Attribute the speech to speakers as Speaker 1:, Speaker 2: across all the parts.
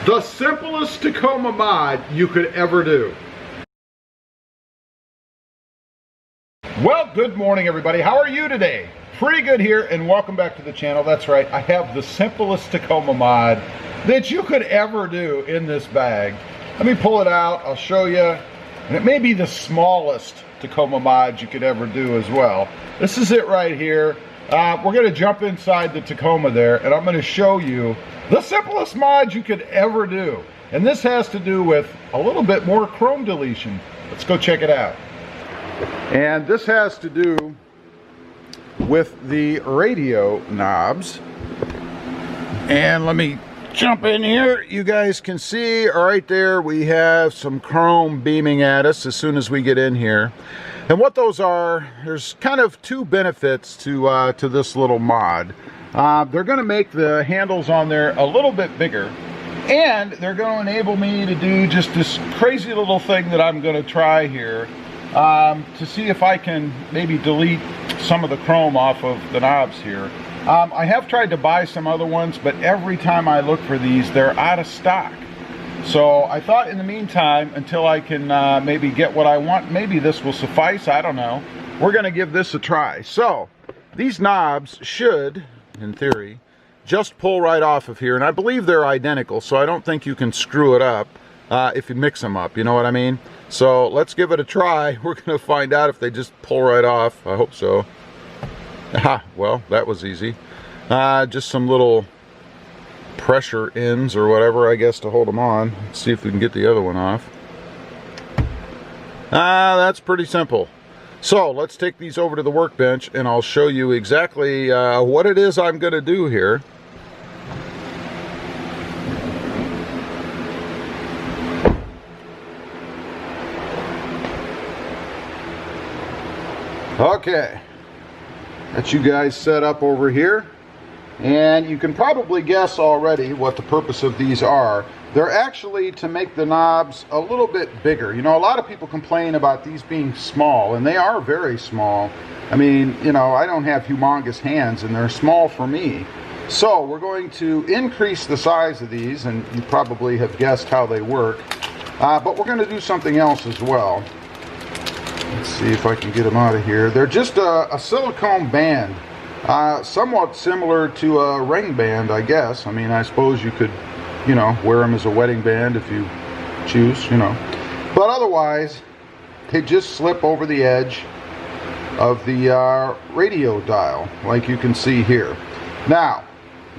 Speaker 1: The simplest Tacoma mod you could ever do. Well, good morning everybody. How are you today? Pretty good here, and welcome back to the channel. That's right, I have the simplest Tacoma mod that you could ever do in this bag. Let me pull it out, I'll show you. And it may be the smallest Tacoma mod you could ever do as well. This is it right here. We're going to jump inside the Tacoma there, and I'm going to show you the simplest mod you could ever do. And this has to do with a little bit more chrome deletion. Let's go check it out. And this has to do with the radio knobs. And let me jump in here. You guys can see right there we have some chrome beaming at us as soon as we get in here. And what those are, there's kind of two benefits to this little mod. They're going to make the handles on there a little bit bigger, and they're going to enable me to do just this crazy little thing that I'm going to try here to see if I can maybe delete some of the chrome off of the knobs here. I have tried to buy some other ones, but every time I look for these, they're out of stock. So I thought in the meantime, until I can maybe get what I want, maybe this will suffice, I don't know. We're going to give this a try. So these knobs should, in theory, just pull right off of here. And I believe they're identical, so I don't think you can screw it up if you mix them up, you know what I mean? So let's give it a try. We're going to find out if they just pull right off. I hope so. Aha, well, that was easy. Just some little pressure ends or whatever, I guess, to hold them on. Let's see if we can get the other one off. That's pretty simple. So let's take these over to the workbench and I'll show you exactly what it is I'm going to do here. Okay, got you guys set up over here. And you can probably guess already what the purpose of these are. They're actually to make the knobs a little bit bigger. You know, a lot of people complain about these being small, and they are very small. I mean, you know, I don't have humongous hands, and they're small for me. So we're going to increase the size of these, and you probably have guessed how they work. But we're going to do something else as well. Let's see if I can get them out of here. They're just a silicone band. Somewhat similar to a ring band, I guess. I mean, I suppose you could, you know, wear them as a wedding band if you choose, you know. But otherwise, they just slip over the edge of the radio dial, like you can see here. Now,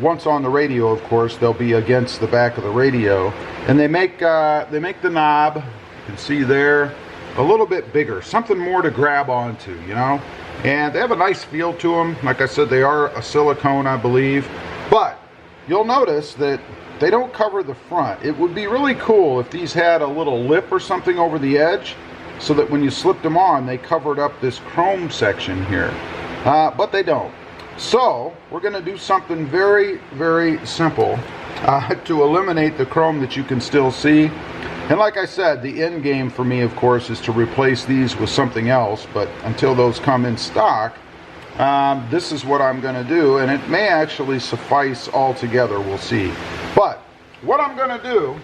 Speaker 1: once on the radio, of course, they'll be against the back of the radio, and they make the knob, you can see there, a little bit bigger, something more to grab onto, you know. And they have a nice feel to them. Like I said, they are a silicone, I believe. But you'll notice that they don't cover the front. It would be really cool if these had a little lip or something over the edge, so that when you slipped them on, they covered up this chrome section here. But they don't. So we're going to do something very, very simple to eliminate the chrome that you can still see. And like I said, the end game for me, of course, is to replace these with something else. But until those come in stock, this is what I'm going to do. And it may actually suffice altogether. We'll see. But what I'm going to do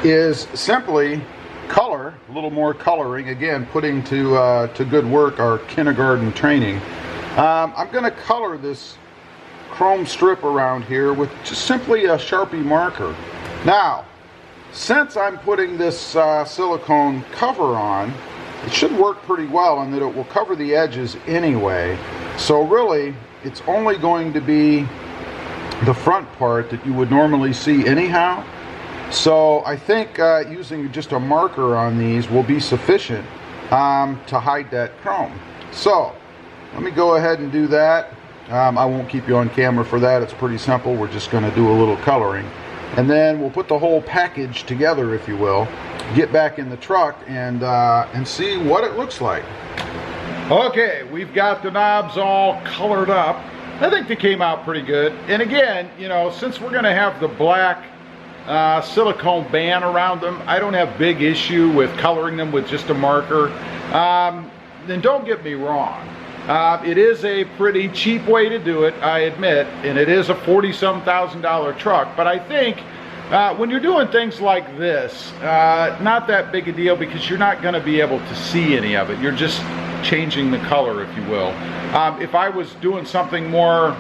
Speaker 1: is simply color, a little more coloring. Again, putting to good work our kindergarten training. I'm going to color this chrome strip around here with just simply a Sharpie marker. Now, since I'm putting this silicone cover on, it should work pretty well in that it will cover the edges anyway. So really, it's only going to be the front part that you would normally see anyhow. So I think using just a marker on these will be sufficient to hide that chrome. So let me go ahead and do that. I won't keep you on camera for that. It's pretty simple. We're just going to do a little coloring. And then we'll put the whole package together, if you will. Get back in the truck and see what it looks like. Okay, we've got the knobs all colored up. I think they came out pretty good. And again, you know, since we're going to have the black silicone band around them, I don't have big issue with coloring them with just a marker. then don't get me wrong. It is a pretty cheap way to do it, I admit, and it is a $40-some-thousand truck, but I think when you're doing things like this, not that big a deal because you're not going to be able to see any of it. You're just changing the color, if you will. If I was doing something more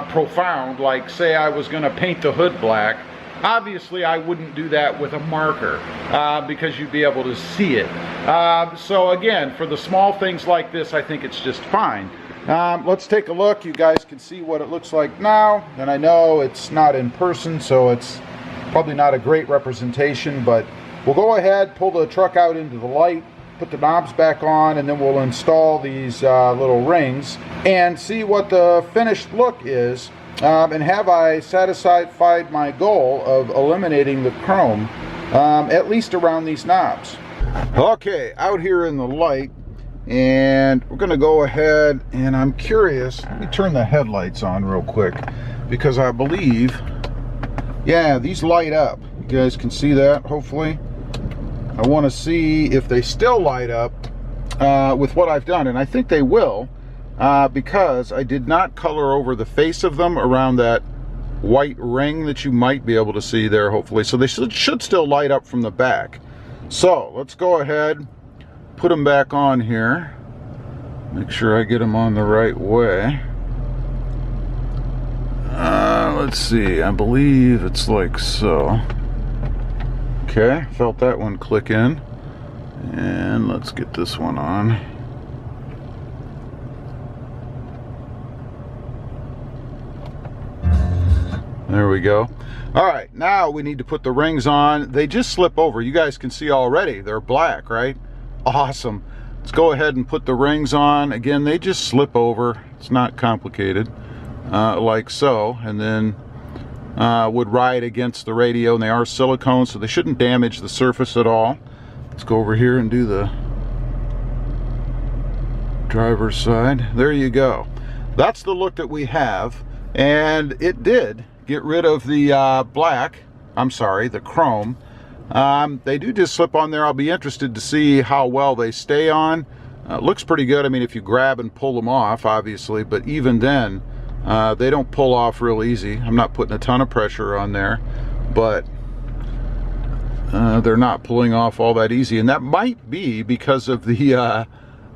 Speaker 1: profound, like say I was going to paint the hood black, obviously I wouldn't do that with a marker because you'd be able to see it. So again, for the small things like this, I think it's just fine. Let's take a look. You guys can see what it looks like now, and I know it's not in person, so it's probably not a great representation, but we'll go ahead, pull the truck out into the light, put the knobs back on, and then we'll install these little rings and see what the finished look is. And have I satisfied my goal of eliminating the chrome, at least around these knobs. Okay, out here in the light, and we're going to go ahead, and I'm curious, let me turn the headlights on real quick, because I believe, yeah, these light up. You guys can see that, hopefully. I want to see if they still light up with what I've done, and I think they will. Because I did not color over the face of them around that white ring that you might be able to see there, hopefully. So they should still light up from the back. So let's go ahead, put them back on here. Make sure I get them on the right way. Let's see, I believe it's like so. Okay, felt that one click in. And let's get this one on. There we go. All right, now we need to put the rings on. They just slip over. You guys can see already, they're black, right? Awesome. Let's go ahead and put the rings on. Again, they just slip over. It's not complicated, like so. And then would ride against the radio, and they are silicone, so they shouldn't damage the surface at all. Let's go over here and do the driver's side. There you go. That's the look that we have, and it did get rid of the the chrome. They do just slip on there. I'll be interested to see how well they stay on. Looks pretty good. I mean, if you grab and pull them off, obviously, but even then, they don't pull off real easy. I'm not putting a ton of pressure on there, but they're not pulling off all that easy, and that might be because of the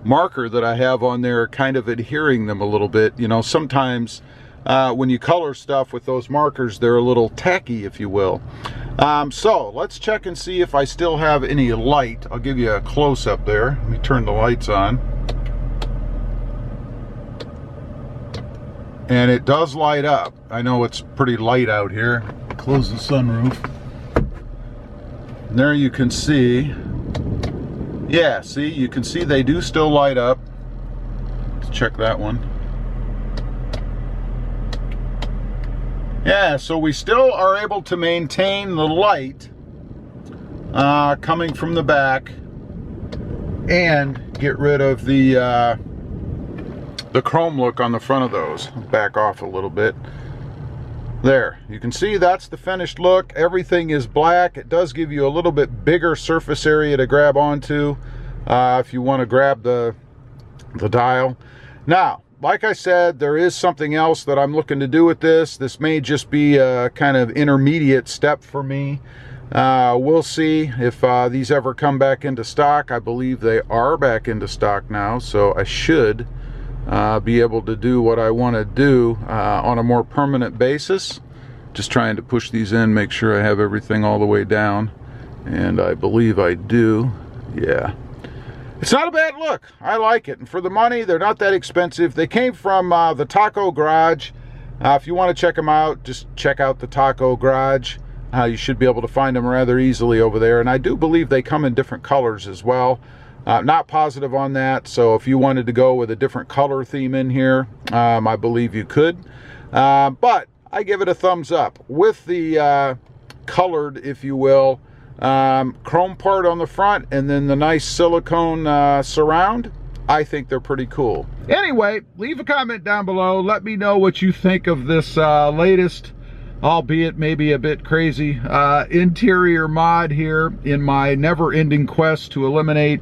Speaker 1: marker that I have on there kind of adhering them a little bit. You know, sometimes when you color stuff with those markers, they're a little tacky, if you will. So let's check and see if I still have any light. I'll give you a close-up there. Let me turn the lights on. And it does light up. I know it's pretty light out here. Close the sunroof. And there you can see. Yeah, see, you can see they do still light up. Let's check that one. Yeah, so we still are able to maintain the light coming from the back and get rid of the chrome look on the front of those. Back off a little bit. There, you can see that's the finished look. Everything is black. It does give you a little bit bigger surface area to grab onto if you want to grab the dial. Now, like I said, there is something else that I'm looking to do with this. This may just be a kind of intermediate step for me. We'll see if these ever come back into stock. I believe they are back into stock now, so I should be able to do what I want to do on a more permanent basis. Just trying to push these in, make sure I have everything all the way down, and I believe I do. Yeah. It's not a bad look. I like it. And for the money, they're not that expensive. They came from the Taco Garage. If you want to check them out, just check out the Taco Garage. You should be able to find them rather easily over there. And I do believe they come in different colors as well. Not positive on that. So if you wanted to go with a different color theme in here, I believe you could. But I give it a thumbs up. With the colored, if you will, chrome part on the front and then the nice silicone surround, I think they're pretty cool. Anyway, leave a comment down below. Let me know what you think of this latest, albeit maybe a bit crazy, interior mod here in my never-ending quest to eliminate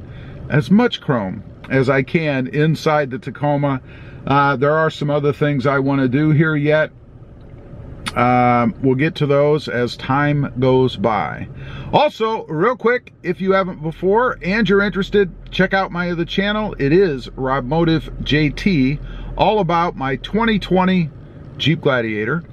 Speaker 1: as much chrome as I can inside the Tacoma. There are some other things I want to do here yet. We'll get to those as time goes by. Also, real quick, if you haven't before and you're interested, check out my other channel. It is RobMotive JT, all about my 2020 Jeep Gladiator.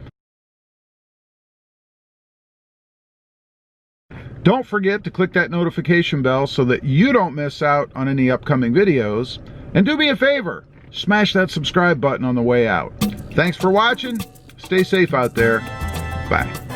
Speaker 1: Don't forget to click that notification bell so that you don't miss out on any upcoming videos. And do me a favor, smash that subscribe button on the way out. Thanks for watching. Stay safe out there. Bye.